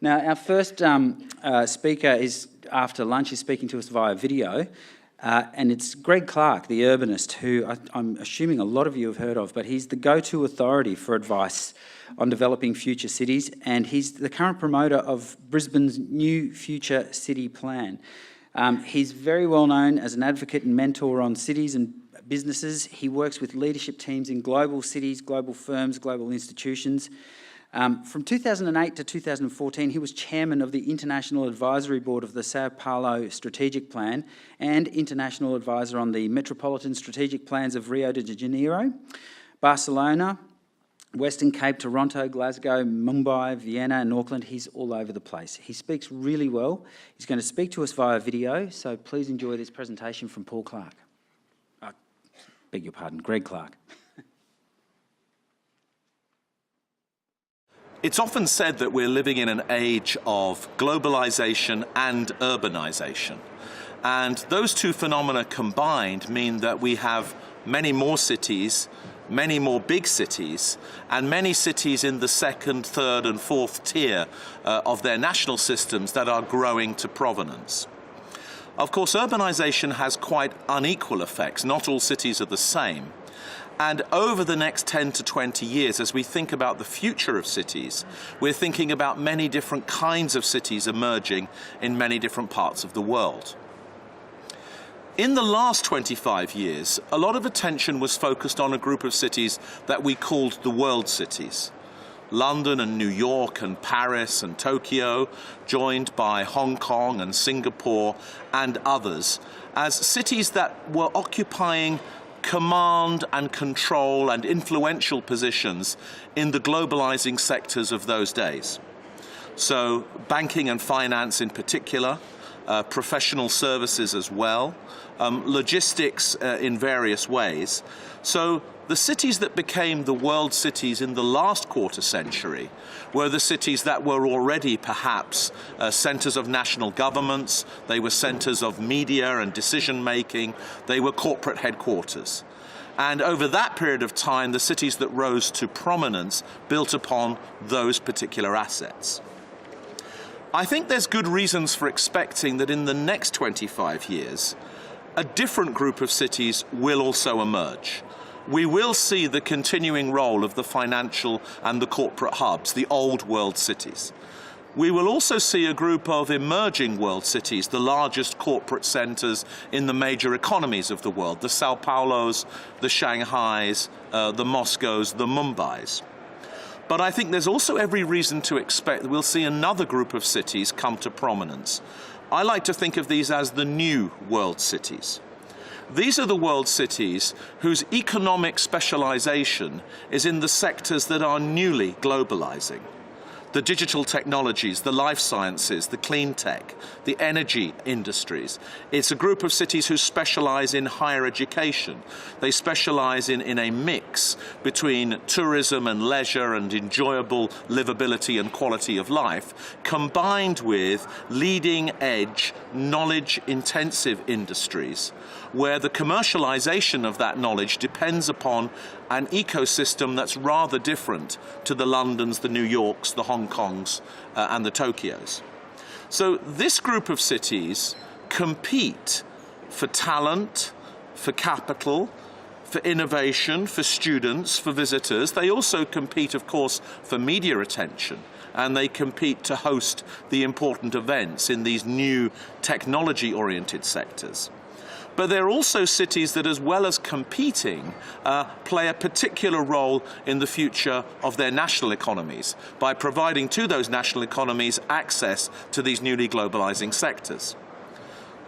Now, our first speaker is, after lunch, is speaking to us via video, and it's Greg Clark, the urbanist, who I'm assuming a lot of you have heard of, but he's the go-to authority for advice on developing future cities, and he's the current promoter of Brisbane's new future city plan. He's very well known as an advocate and mentor on cities and businesses. He works with leadership teams in global cities, global firms, global institutions. From 2008 to 2014, he was chairman of the International Advisory Board of the Sao Paulo Strategic Plan and international advisor on the Metropolitan Strategic Plans of Rio de Janeiro, Barcelona, Western Cape, Toronto, Glasgow, Mumbai, Vienna and Auckland. He's all over the place. He speaks really well. He's going to speak to us via video, so please enjoy this presentation from Paul Clark. Beg your pardon, Greg Clark. It's often said that we're living in an age of globalization and urbanization. And those two phenomena combined mean that we have many more cities, many more big cities, and many cities in the second, third and fourth tier of their national systems that are growing to provenance. Of course, urbanization has quite unequal effects. Not all cities are the same. And over the next 10 to 20 years, as we think about the future of cities, we're thinking about many different kinds of cities emerging in many different parts of the world. In the last 25 years, a lot of attention was focused on a group of cities that we called the world cities. London and New York and Paris and Tokyo, joined by Hong Kong and Singapore and others, as cities that were occupying command and control and influential positions in the globalizing sectors of those days. So banking and finance in particular, professional services as well, logistics in various ways. So the cities that became the world cities in the last quarter century were the cities that were already perhaps centers of national governments, they were centers of media and decision making, they were corporate headquarters. And over that period of time, the cities that rose to prominence built upon those particular assets. I think there's good reasons for expecting that in the next 25 years, a different group of cities will also emerge. We will see the continuing role of the financial and the corporate hubs, the old world cities. We will also see a group of emerging world cities, the largest corporate centers in the major economies of the world, the Sao Paulos, the Shanghais, the Moscows, the Mumbais. But I think there's also every reason to expect that we'll see another group of cities come to prominence. I like to think of these as the new world cities. These are the world cities whose economic specialization is in the sectors that are newly globalizing. The digital technologies, the life sciences, the clean tech, the energy industries. It's a group of cities who specialize in higher education. They specialize in a mix between tourism and leisure and enjoyable livability and quality of life, combined with leading edge, knowledge intensive industries, where the commercialization of that knowledge depends upon an ecosystem that's rather different to the Londons, the New Yorks, the Hong Kongs, and the Tokyos. So this group of cities compete for talent, for capital, for innovation, for students, for visitors. They also compete, of course, for media attention, and they compete to host the important events in these new technology-oriented sectors. But they're also cities that, as well as competing, play a particular role in the future of their national economies by providing to those national economies access to these newly globalizing sectors.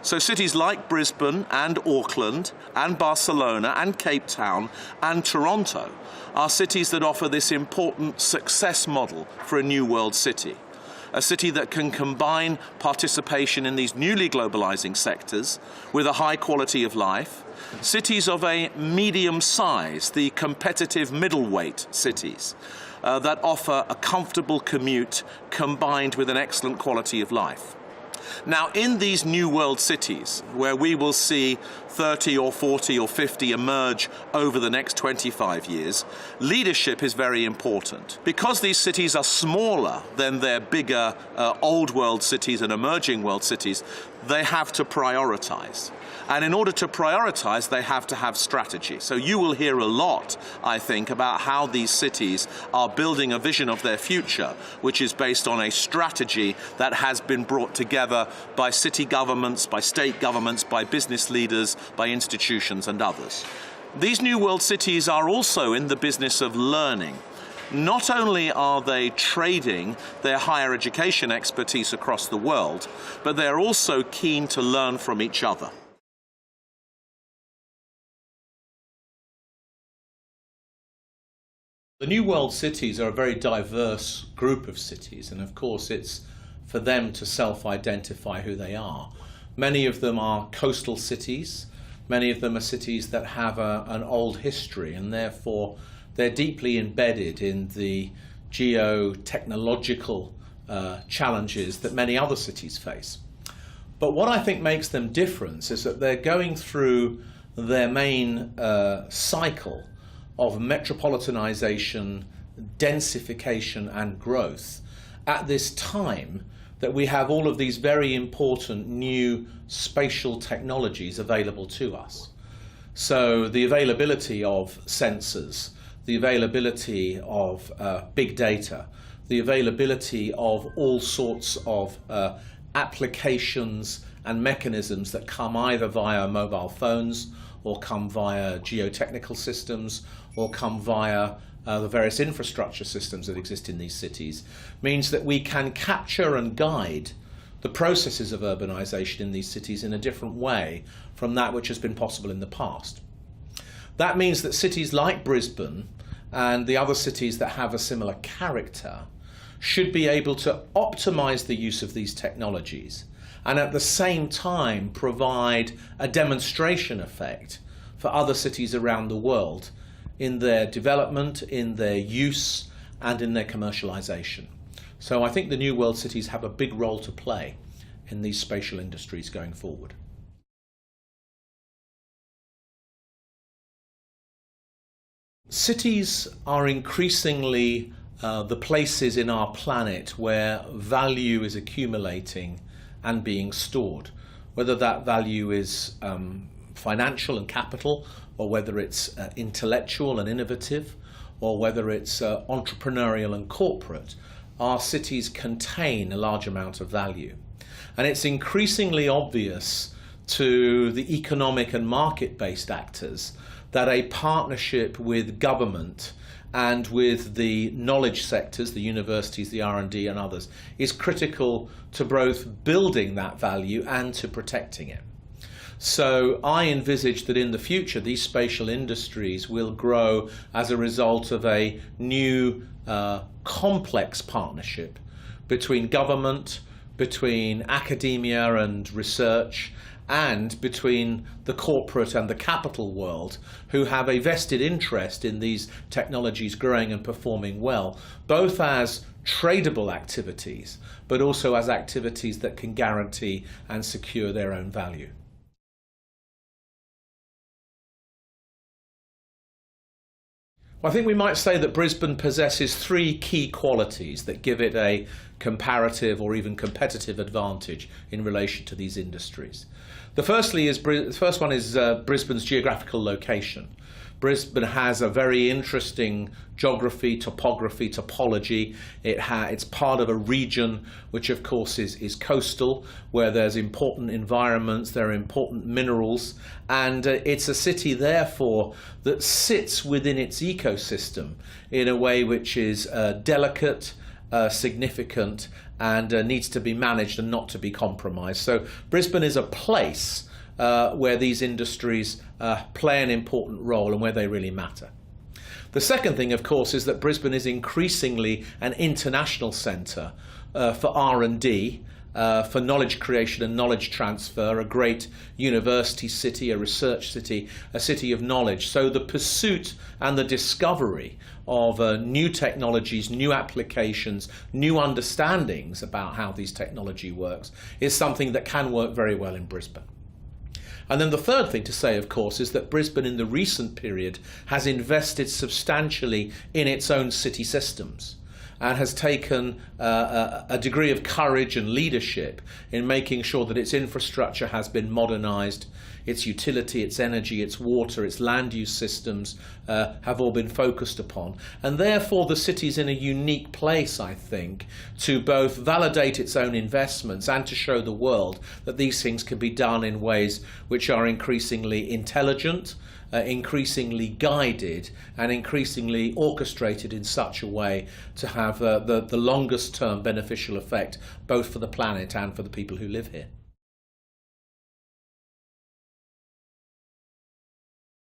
So cities like Brisbane and Auckland and Barcelona and Cape Town and Toronto are cities that offer this important success model for a new world city. A city that can combine participation in these newly globalizing sectors with a high quality of life, cities of a medium size, the competitive middleweight cities that offer a comfortable commute combined with an excellent quality of life. Now, in these new world cities, where we will see 30 or 40 or 50 emerge over the next 25 years, leadership is very important. Because these cities are smaller than their bigger old world cities and emerging world cities, they have to prioritize. And in order to prioritize, they have to have strategy. So you will hear a lot, I think, about how these cities are building a vision of their future, which is based on a strategy that has been brought together by city governments, by state governments, by business leaders, by institutions and others. These new world cities are also in the business of learning. Not only are they trading their higher education expertise across the world, but they're also keen to learn from each other. The New World cities are a very diverse group of cities, and of course it's for them to self-identify who they are. Many of them are coastal cities, many of them are cities that have an old history, and therefore they're deeply embedded in the geo-technological challenges that many other cities face. But what I think makes them different is that they're going through their main cycle of metropolitanisation, densification and growth at this time that we have all of these very important new spatial technologies available to us. So the availability of sensors, the availability of big data, the availability of all sorts of applications and mechanisms that come either via mobile phones or come via geotechnical systems or come via the various infrastructure systems that exist in these cities, means that we can capture and guide the processes of urbanization in these cities in a different way from that which has been possible in the past. That means that cities like Brisbane and the other cities that have a similar character should be able to optimize the use of these technologies and at the same time provide a demonstration effect for other cities around the world in their development, in their use, and in their commercialization. So I think the New World cities have a big role to play in these spatial industries going forward. Cities are increasingly the places in our planet where value is accumulating and being stored, whether that value is financial and capital, or whether it's intellectual and innovative, or whether it's entrepreneurial and corporate. Our cities contain a large amount of value. And it's increasingly obvious to the economic and market-based actors that a partnership with government and with the knowledge sectors, the universities, the R&D and others, is critical to both building that value and to protecting it. So I envisage that in the future these spatial industries will grow as a result of a new complex partnership between government, between academia and research, and between the corporate and the capital world, who have a vested interest in these technologies growing and performing well, both as tradable activities, but also as activities that can guarantee and secure their own value. Well, I think we might say that Brisbane possesses three key qualities that give it a comparative or even competitive advantage in relation to these industries. The first one is Brisbane's geographical location. Brisbane has a very interesting geography, topography, topology. It's part of a region which of course is coastal, where there's important environments, there are important minerals, and it's a city therefore that sits within its ecosystem in a way which is delicate, significant, and needs to be managed and not to be compromised. So Brisbane is a place where these industries play an important role and where they really matter. The second thing, of course, is that Brisbane is increasingly an international centre for R&D for knowledge creation and knowledge transfer, a great university city, a research city, a city of knowledge. So the pursuit and the discovery of new technologies, new applications, new understandings about how these technology works is something that can work very well in Brisbane. And then the third thing to say, of course, is that Brisbane in the recent period has invested substantially in its own city systems, and has taken a degree of courage and leadership in making sure that its infrastructure has been modernised, its utility, its energy, its water, its land use systems have all been focused upon. And therefore the city's in a unique place, I think, to both validate its own investments and to show the world that these things can be done in ways which are increasingly intelligent, increasingly guided and increasingly orchestrated in such a way to have the longest term beneficial effect both for the planet and for the people who live here.